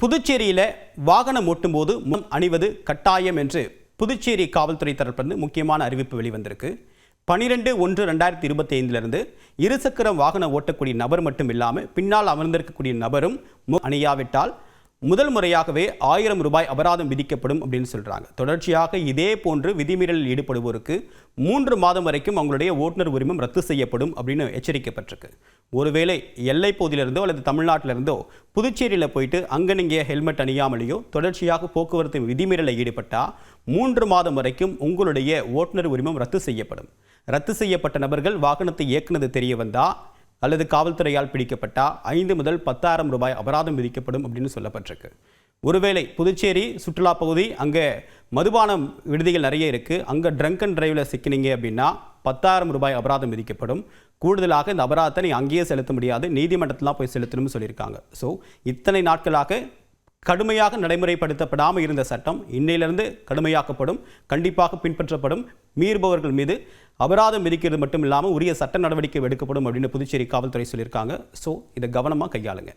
புதுச்சேரியில் வாகனம் ஓட்டும்போது முன் அணிவது கட்டாயம் என்று புதுச்சேரி காவல்துறை தரப்பிலிருந்து முக்கியமான அறிவிப்பு வெளிவந்திருக்கு. 12/1/2025 இருசக்கரம் வாகனம் ஓட்டக்கூடிய நபர் மட்டும் இல்லாமல் பின்னால் அமர்ந்திருக்கக்கூடிய நபரும் அணியாவிட்டால் முதல் முறையாகவே 1000 ரூபாய் அபராதம் விதிக்கப்படும் அப்படின்னு சொல்றாங்க. தொடர்ச்சியாக இதே போன்று விதிமீறலில் ஈடுபடுவோருக்கு 3 மாதம் வரைக்கும் அவங்களுடைய ஓட்டுநர் உரிமம் ரத்து செய்யப்படும் அப்படின்னு எச்சரிக்கப்பட்டிருக்கு. ஒருவேளை எல்லை பகுதியிலிருந்தோ அல்லது தமிழ்நாட்டிலிருந்தோ புதுச்சேரியில் போயிட்டு அங்கே நீங்கள் ஹெல்மெட் அணியாமலேயோ தொடர்ச்சியாக போக்குவரத்து விதிமீறலில் ஈடுபட்டால் 3 மாதம் வரைக்கும் உங்களுடைய ஓட்டுநர் உரிமம் ரத்து செய்யப்படும். ரத்து செய்யப்பட்ட நபர்கள் வாகனத்தை இயக்குனது தெரிய வந்தால் அல்லது காவல்துறையால் பிடிக்கப்பட்டா 5 முதல் 10,000 ரூபாய் அபராதம் விதிக்கப்படும் அப்படின்னு சொல்லப்பட்டிருக்கு. ஒருவேளை புதுச்சேரி சுற்றுலா பகுதி, அங்கே மதுபானம் விடுதிகள் நிறைய இருக்குது, அங்கே ட்ரங்க் அண்ட் டிரைவில் சிக்கினீங்க அப்படின்னா 10,000 ரூபாய் அபராதம் விதிக்கப்படும். கூடுதலாக இந்த அபராதத்தை நீங்கள் அங்கேயே செலுத்த முடியாது, நீதிமன்றத்திலாம் போய் செலுத்தணும்னு சொல்லியிருக்காங்க. ஸோ இத்தனை நாட்களாக கடுமையாக நடைமுறைப்படுத்தப்படாமல் இருந்த சட்டம் இன்னையிலிருந்து கடுமையாக்கப்படும், கண்டிப்பாக பின்பற்றப்படும். மீறுபவர்கள் மீது அபராதம் விதிக்கிறது மட்டும் இல்லாமல் உரிய சட்ட நடவடிக்கை எடுக்கப்படும் அப்படின்னு புதுச்சேரி காவல்துறை சொல்லியிருக்காங்க. ஸோ இதை கவனமாக கையாளுங்க.